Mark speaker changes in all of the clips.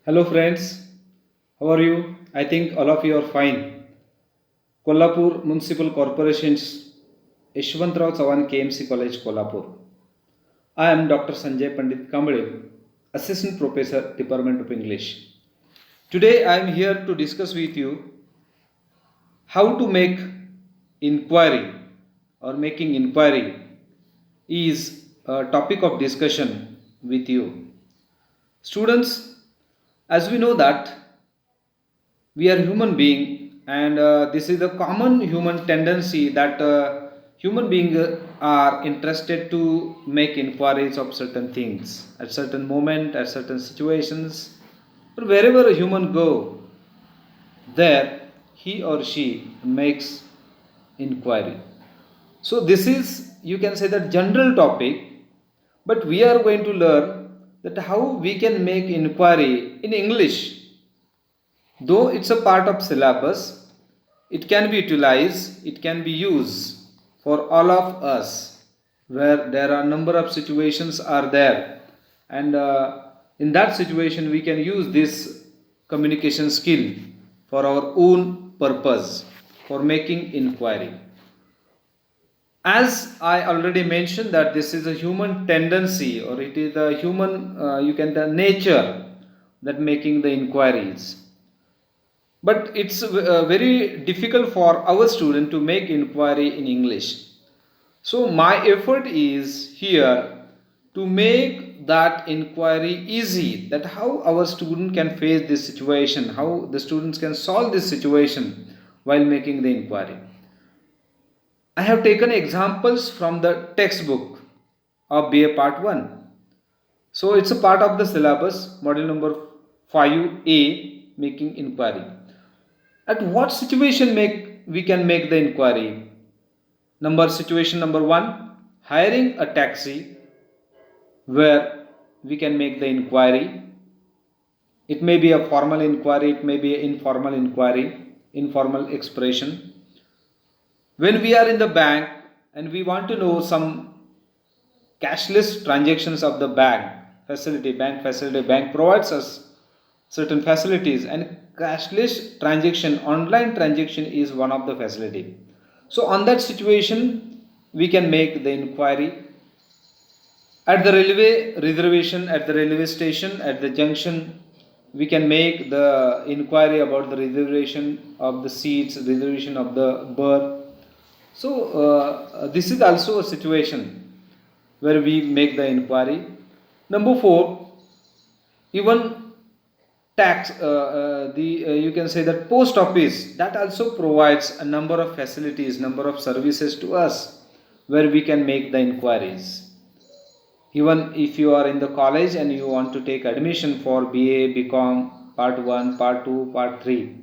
Speaker 1: Hello friends, how are you? I think all of you are fine. Kolhapur Municipal Corporation's Yeshwantrao Chavan KMC College, Kolhapur. I am Dr. Sanjay Pandit Kamble, Assistant Professor, Department of English. Today I am here to discuss with you how to make inquiry or making inquiry is a topic of discussion with you. Students, as we know that we are human being and this is a common human tendency that human beings are interested to make inquiries of certain things at certain moment at certain situations, but wherever a human go, there he or she makes inquiry. So this is, you can say, that general topic, but we are going to learn that how we can make inquiry in English. Though it's a part of syllabus, it can be utilized, it can be used for all of us where there are number of situations are there, and in that situation we can use this communication skill for our own purpose for making inquiry. As I already mentioned that this is a human tendency, or it is a human you can the nature that making the inquiries, but it's very difficult for our student to make inquiry in English. So my effort is here to make that inquiry easy, that how our student can face this situation, how the students can solve this situation while making the inquiry. I have taken examples from the textbook of BA part 1. So it's a part of the syllabus, module number 5A, making inquiry. At what situation we can make the inquiry? Situation number 1, hiring a taxi, where we can make the inquiry. It may be a formal inquiry, it may be an informal inquiry, informal expression. When we are in the bank and we want to know some cashless transactions of the bank facility, bank provides us certain facilities, and cashless transaction, online transaction is one of the facility. So on that situation we can make the inquiry. At the railway reservation, at the railway station, at the junction, we can make the inquiry about the reservation of the seats, reservation of the berth. So this is also a situation where we make the inquiry. Number 4, even tax, you can say that post office, that also provides a number of facilities, number of services to us where we can make the inquiries. Even if you are in the college and you want to take admission for BA, BCom, part 1, part 2, part 3,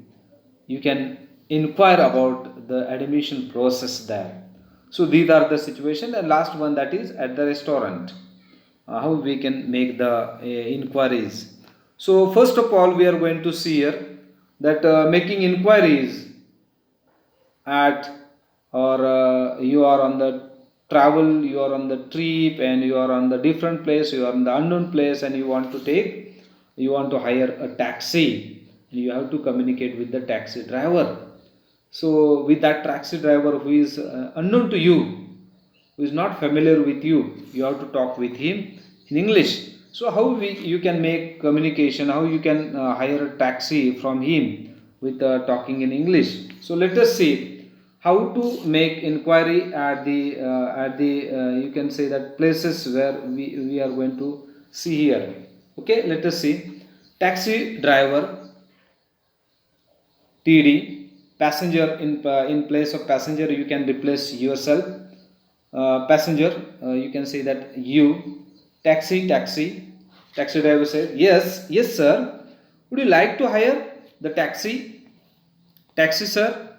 Speaker 1: you can inquire about the admission process there. So these are the situation. And last one, that is at the restaurant, how we can make the inquiries. So first of all we are going to see here that making inquiries at, or you are on the travel, you are on the trip and you are on the different place, you are in the unknown place and you want to hire a taxi, and you have to communicate with the taxi driver. So with that taxi driver who is unknown to you, who is not familiar with you, you have to talk with him in English. So how you can make communication, how you can hire a taxi from him with talking in English. So let us see how to make inquiry at the you can say that places where we are going to see here. Okay, let us see. Taxi driver, TD, passenger, in place of passenger you can replace yourself. Passenger, you can say that you. Taxi driver said, yes sir, would you like to hire the taxi sir.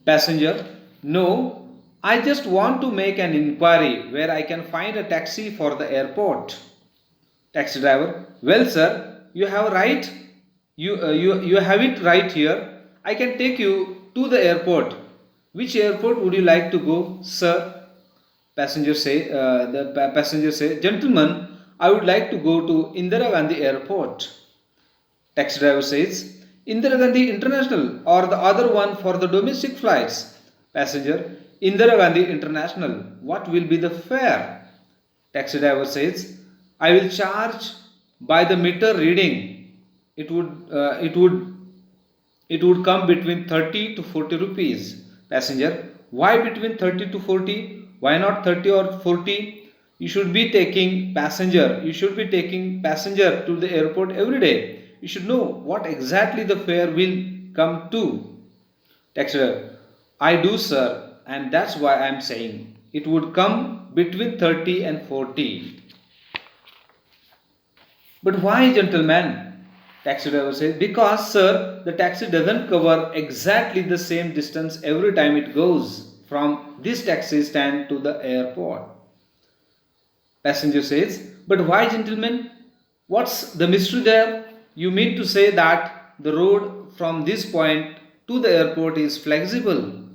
Speaker 1: Passenger, no, I just want to make an inquiry where I can find a taxi for the airport. Taxi driver, well sir, you have right, you have it right here, I can take you to the airport. Which airport would you like to go, sir? Passenger say, gentlemen, I would like to go to Indira Gandhi Airport. Taxi driver says, Indira Gandhi International or the other one for the domestic flights. Passenger, Indira Gandhi International. What will be the fare? Taxi driver says, I will charge by the meter reading. It would come between 30 to 40 rupees. Passenger, why between 30 to 40? Why not 30 or 40? You should be taking passenger to the airport every day. You should know what exactly the fare will come to. Taxi driver, I do sir, and that's why I am saying it would come between 30 and 40. But why, gentlemen? Taxi driver says, because, sir, the taxi doesn't cover exactly the same distance every time it goes from this taxi stand to the airport. Passenger says, but why, gentlemen? What's the mystery there? You mean to say that the road from this point to the airport is flexible?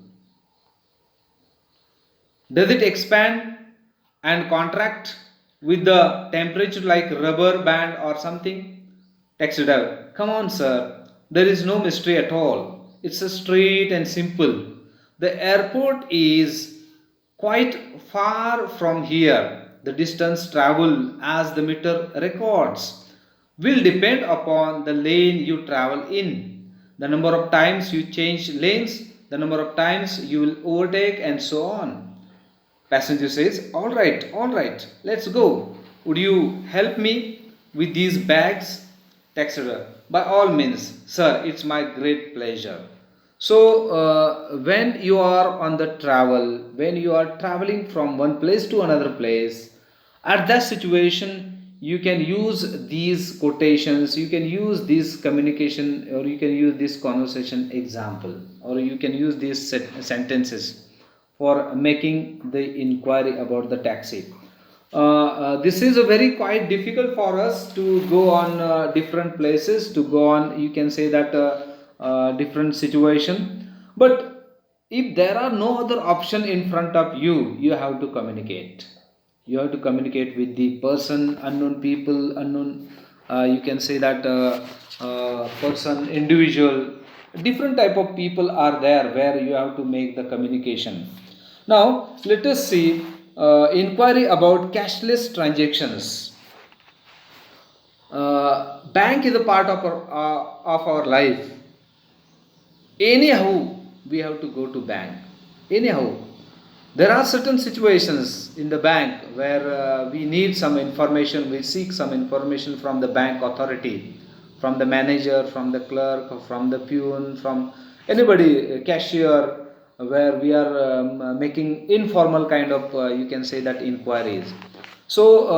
Speaker 1: Does it expand and contract with the temperature like rubber band or something? Taxi driver, come on, sir. There is no mystery at all. It's a straight and simple. The airport is quite far from here. The distance traveled as the meter records will depend upon the lane you travel in, the number of times you change lanes, the number of times you will overtake, and so on. Passenger says, all right, let's go. Would you help me with these bags? Taxi driver, by all means, sir, it's my great pleasure. So, when you are on the travel, when you are traveling from one place to another place, at that situation, you can use these quotations, you can use this communication, or you can use this conversation example, or you can use these sentences for making the inquiry about the taxi. This is a very quite difficult for us to go on different places, to go on, you can say that different situation. But if there are no other option in front of you, you have to communicate. You have to communicate with the person, unknown people, unknown, you can say that person, individual, different type of people are there where you have to make the communication. Now let us see inquiry about cashless transactions. Bank is a part of our life. Anyhow, we have to go to bank. Anyhow, there are certain situations in the bank where we need some information, we seek some information from the bank authority, from the manager, from the clerk, from the peon, from anybody, cashier, where we are making informal kind of, you can say that, inquiries. So,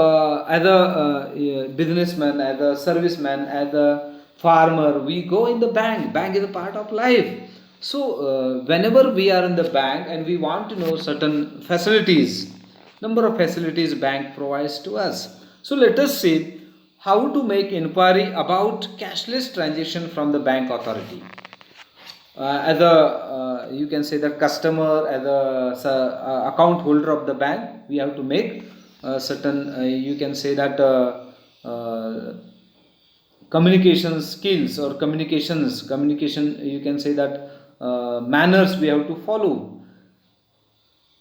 Speaker 1: as a businessman, as a serviceman, as a farmer, we go in the bank. Bank is a part of life. So, whenever we are in the bank and we want to know certain facilities, number of facilities bank provides to us. So, let us see how to make inquiry about cashless transaction from the bank authority. As a you can say that customer, as a account holder of the bank, we have to make certain, you can say that communication skills, or communication, you can say that manners we have to follow.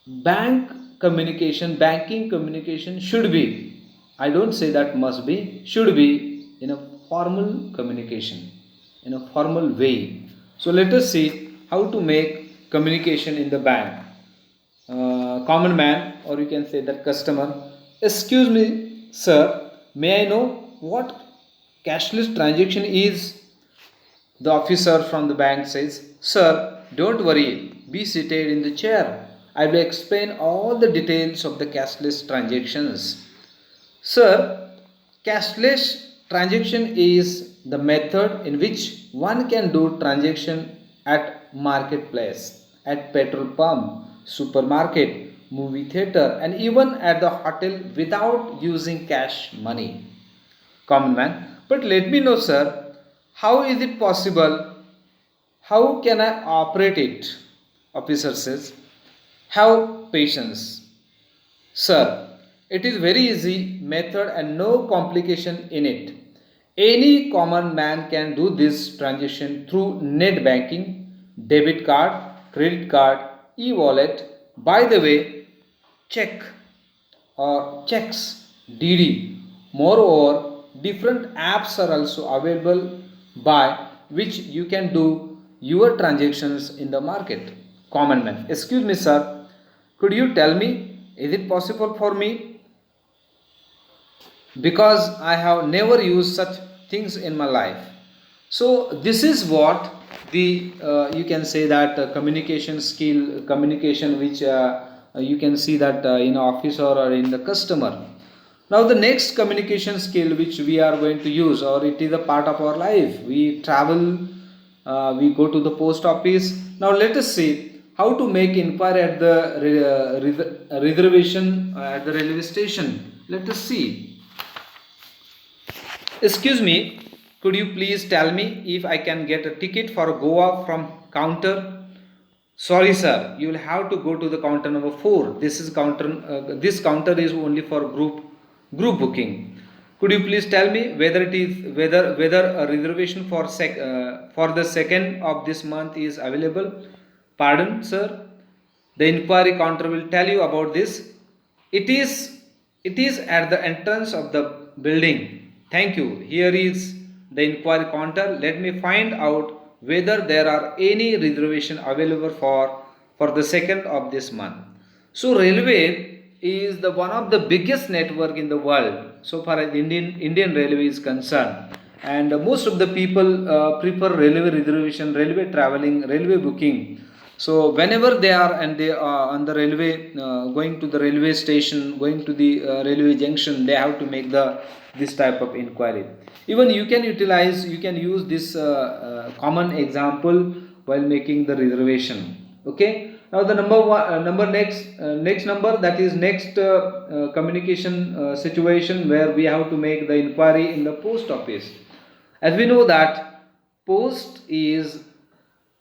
Speaker 1: Banking communication should be, I don't say that must be, should be in a formal communication, in a formal way. So let us see how to make communication in the bank. Common man, or you can say that customer, excuse me sir, may I know what cashless transaction is? The officer from the bank says, sir, don't worry, be seated in the chair. I will explain all the details of the cashless transactions. Sir, cashless transaction is the method in which one can do transaction at marketplace, at petrol pump, supermarket, movie theater, and even at the hotel without using cash money. Common man, but let me know, sir, how is it possible? How can I operate it? Officer says, have patience. Sir, it is very easy method and no complication in it. Any common man can do this transaction through net banking, debit card, credit card, e-wallet. By the way, check or checks, DD. Moreover, different apps are also available by which you can do your transactions in the market. Common man. Excuse me, sir. Could you tell me, is it possible for me? Because I have never used such things in my life. So this is what the you can say that communication skill, communication which you can see that in office or in the customer. Now the next communication skill which we are going to use, or it is a part of our life. We travel, we go to the post office. Now let us see how to make inquiry at the reservation at the railway station. Let us see. Excuse me, could you please tell me if I can get a ticket for Goa from counter? Sorry, sir, you will have to go to the counter number 4. This is counter. This counter is only for group booking. Could you please tell me whether it is whether a reservation for the second of this month is available? Pardon, sir. The inquiry counter will tell you about this. It is it is at the entrance of the building. Thank you. Here is the inquiry counter. Let me find out whether there are any reservation available for the second of this month. So railway is the one of the biggest network in the world so far as Indian railway is concerned, and most of the people prefer railway reservation, railway traveling, railway booking. So whenever they are and they are on the railway, going to the railway station, going to the railway junction, they have to make this type of inquiry. Even you can utilize, you can use this common example while making the reservation. Okay. Now the next number, that is next communication situation where we have to make the inquiry in the post office. As we know that post is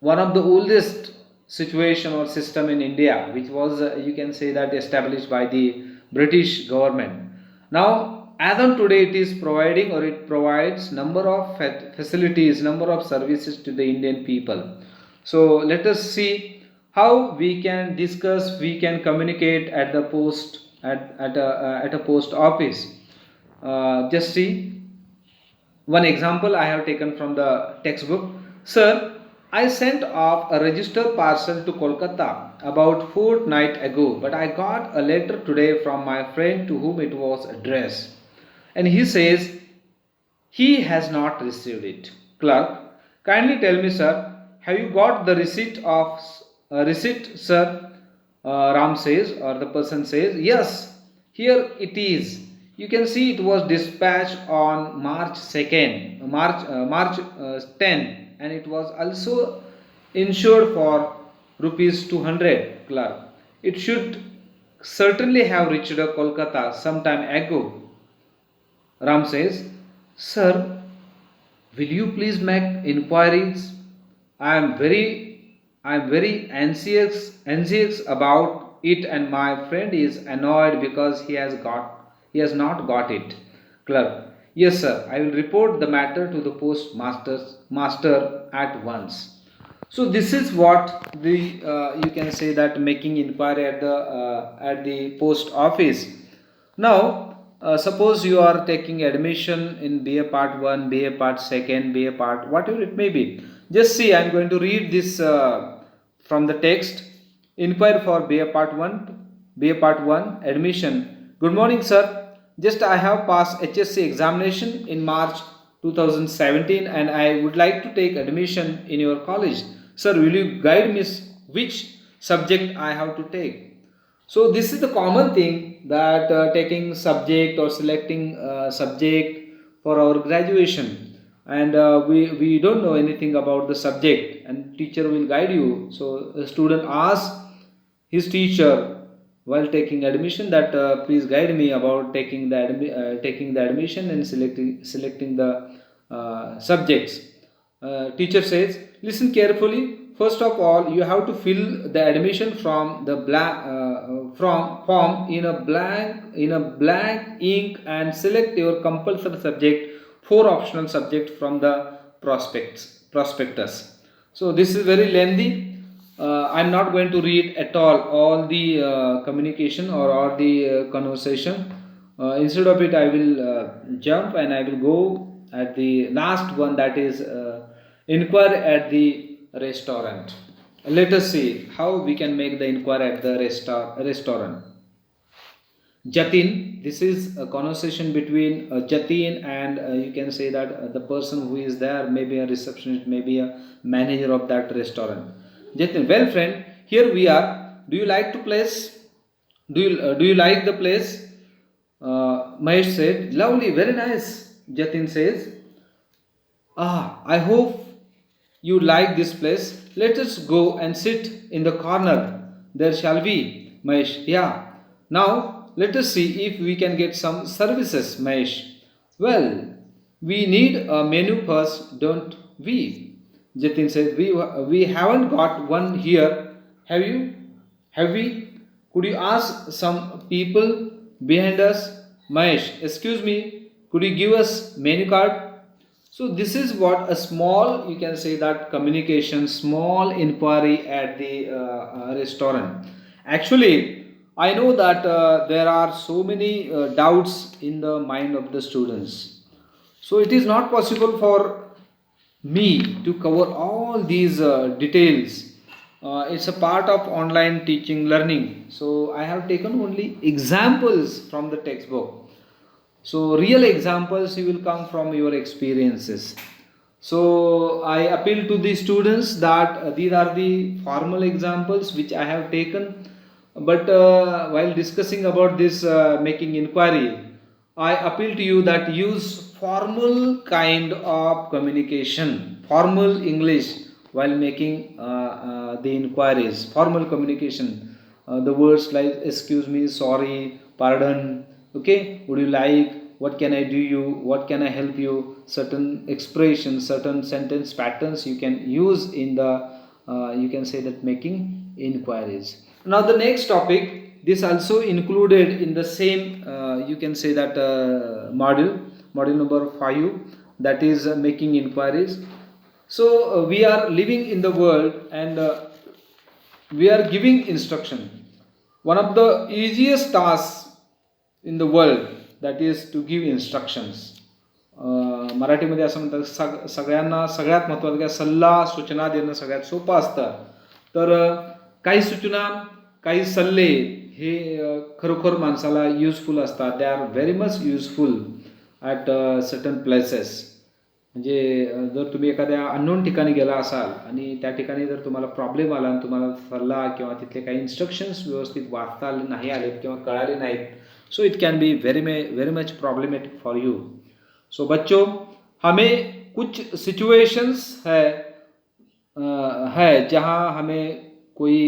Speaker 1: one of the oldest situation or system in India, which was you can say that established by the British government. Now, as on today, it is providing or it provides number of facilities, number of services to the Indian people. So let us see how we can discuss, we can communicate at the post at a post office. Just see one example I have taken from the textbook. Sir, I sent off a registered parcel to Kolkata about fortnight ago, but I got a letter today from my friend to whom it was addressed. And he says he has not received it. Clerk, kindly tell me, sir, have you got the receipt, sir? Ram says, or the person says, yes, here it is. You can see it was dispatched on March 2nd, March 10, and it was also insured for rupees 200. Clerk, it should certainly have reached Kolkata some time ago. Ram says, sir, will you please make inquiries? I am very anxious about it, and my friend is annoyed because he has not got it. Clerk, yes sir, I will report the matter to the master at once. So this is what the you can say that making inquiry at the post office. Now, suppose you are taking admission in BA Part 1, BA Part 2nd, BA Part, whatever it may be. Just see, I am going to read this from the text. Inquire for BA Part 1, BA Part 1, admission. Good morning, sir. Just I have passed HSC examination in March 2017 and I would like to take admission in your college. Sir, will you guide me which subject I have to take? So this is the common thing that taking subject or selecting subject for our graduation, and we don't know anything about the subject and teacher will guide you. So a student asks his teacher while taking admission that please guide me about taking the admission and selecting the subjects. Teacher says, listen carefully. First of all, you have to fill the admission from the from form in a blank ink and select your compulsory subject 4 optional subjects from the prospectus. So this is very lengthy. I'm not going to read at all the communication or all the conversation. Instead of it, I will jump and I will go at the last one, that is inquire at the restaurant. Let us see how we can make the inquiry at the restaurant. Jatin, this is a conversation between Jatin and you can say that the person who is there, maybe a receptionist, maybe a manager of that restaurant. Jatin, well friend, here we are. Do you like to place? Do you like the place? Mahesh said, lovely, very nice. Jatin says, I hope you like this place. Let us go and sit in the corner. There shall be. Mahesh, yeah. Now, let us see if we can get some services, Mahesh. Well, we need a menu first, don't we? Jatin said, we haven't got one here. Have you? Have we? Could you ask some people behind us? Mahesh, excuse me, could you give us menu card? So this is what a small, you can say that communication, small inquiry at the restaurant. Actually, I know that there are so many doubts in the mind of the students. So it is not possible for me to cover all these details. It's a part of online teaching learning. So I have taken only examples from the textbook. So real examples you will come from your experiences. So I appeal to the students that these are the formal examples which I have taken. But while discussing about this making inquiry, I appeal to you that use formal kind of communication, formal English while making the inquiries, formal communication. The words like excuse me, sorry, pardon, okay, would you like, what can I do you, what can I help you, certain expressions, certain sentence patterns you can use in the you can say that making inquiries. Now the next topic, this also included in the same you can say that module number 5, that is making inquiries. So we are living in the world and we are giving instruction. One of the easiest tasks in the world, that is to give instructions. मराठीमध्ये असं म्हणतात सगळ्यांना सगळ्यात महत्त्वाचं काय, सल्ला सूचना देणं सगळ्यात सोपं असतं. तर काही सूचना, काही सल्ले हे खरोखर माणसाला युजफुल असतात. They are very much useful at certain places. म्हणजे जर तुम्ही एखाद्या अननोन ठिकाणी गेला असाल आणि त्या ठिकाणी जर तुम्हाला प्रॉब्लेम आला आणि तुम्हाला सल्ला किंवा तिथले काही इन्स्ट्रक्शन्स व्यवस्थित वाचता नाही आले किंवा कळाले नाहीत, so it can be very much problematic for you. So बच्चों, हमें कुछ सिचुएशंस है जहाँ हमें कोई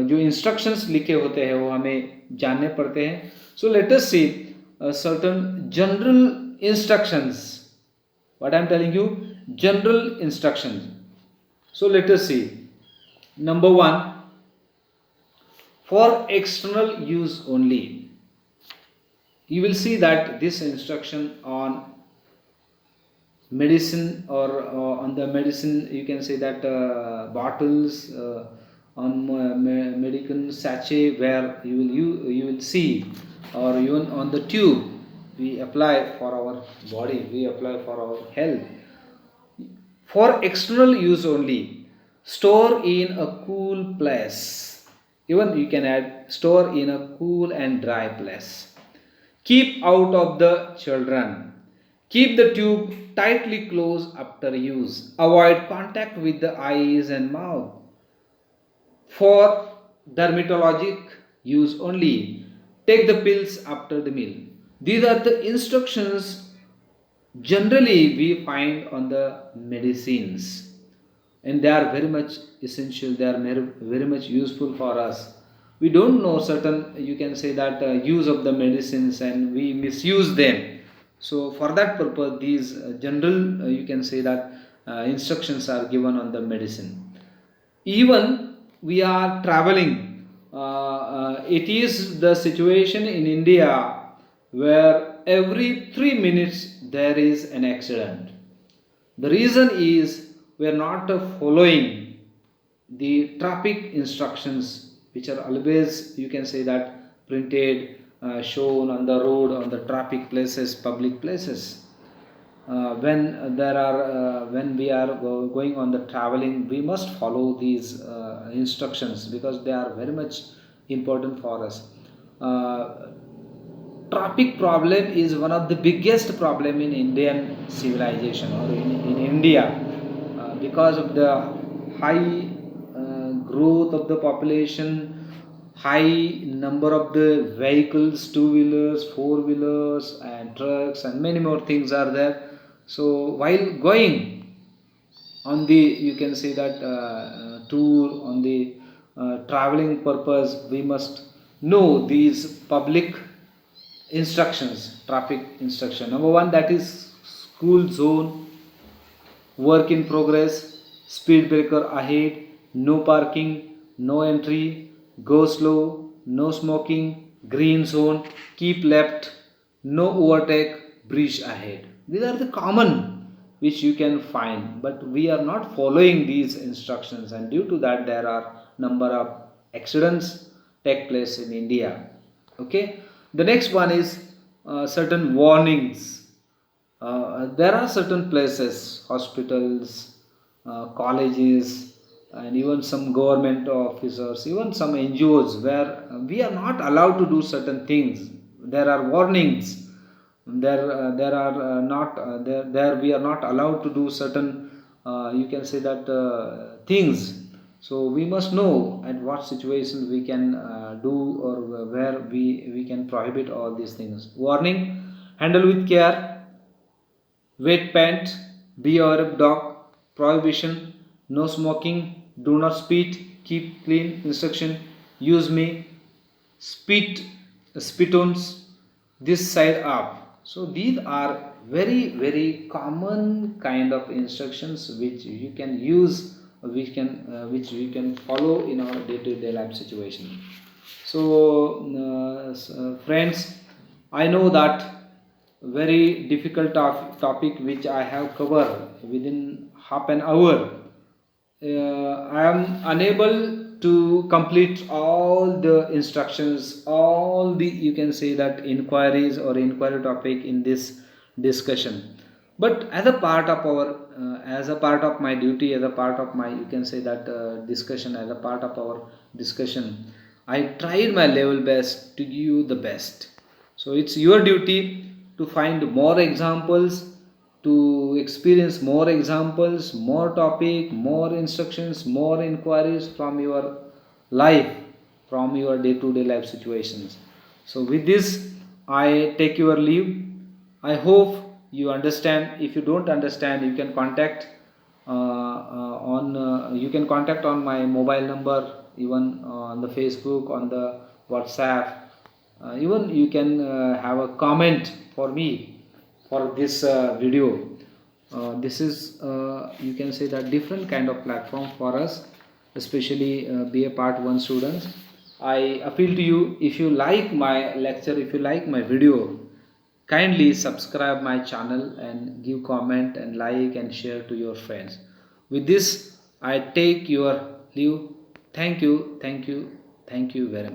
Speaker 1: जो इंस्ट्रक्शंस लिखे होते हैं वो हमें जानने पड़ते हैं. So let us see certain general instructions. What I am telling you, general instructions. So let us see. Number 1, for external use only. You will see that this instruction on medicine or on the medicine, you can say that bottles, on medical sachet, where you will see, or even on the tube we apply for our body, we apply for our health. For external use only. Store in a cool place. Even you can add store in a cool and dry place. Keep out of the children. Keep the tube tightly closed after use. Avoid contact with the eyes and mouth. For dermatologic use only. Take the pills after the meal. These are the instructions generally we find on the medicines, and they are very much essential. They are very much useful for us. We don't know certain, you can say that use of the medicines, and we misuse them. So for that purpose, these general you can say that instructions are given on the medicine. Even we are traveling, it is the situation in India where every 3 minutes there is an accident. The reason is we are not following the traffic instructions, which are always, you can say that, printed, shown on the road, on the traffic places, public places. When we are going on the traveling, we must follow these instructions, because they are very much important for us. uh, Traffic problem is one of the biggest problem in Indian civilization, or in India, because of the high growth of the population, high number of the vehicles, two wheelers, four wheelers, and trucks, and many more things are there. So while going on the, you can say that, tour, on the traveling purpose, we must know these public instructions, traffic instruction. Number one, that is school zone, work in progress, speed breaker ahead, no parking, no entry, go slow, no smoking, green zone, keep left, no overtake, bridge ahead. These are the common which you can find, but we are not following these instructions, and due to that there are number of accidents take place in India. Okay, the next one is certain warnings. There are certain places, hospitals, colleges, and even some government officers, even some NGOs, where we are not allowed to do certain things. There are warnings. There are not there we are not allowed to do certain, you can say that, things. So we must know at what situation we can do, or where we can prohibit all these things. Warning: handle with care, wet pant, be aware dog, prohibition, no smoking, do not speed, keep clean, instruction, use me, spit, spittoons, this side up. So these are very common kind of instructions which you can use, which we can follow in our day-to-day life situation. So friends, I know that very difficult topic which I have covered within half an hour. I am unable to complete all the instructions, all the, you can say that, inquiries or inquiry topic in this discussion. But as a part of our, as a part of my duty, as a part of my, you can say that, discussion, as a part of our discussion, I tried my level best to give you the best. So it's your duty to find more examples, to experience more examples, more topic, more instructions, more inquiries from your life, from your day-to-day life situations. So with this, I take your leave. I hope you understand. If you don't understand, you can contact on you can contact on my mobile number, even on the Facebook, on the WhatsApp. Even you can have a comment for me for this video. This is, you can say that, different kind of platform for us, especially BA Part 1 students. I appeal to you, if you like my lecture, if you like my video, kindly subscribe my channel and give comment and like and share to your friends. With this, I take your leave. Thank you, thank you, thank you very much.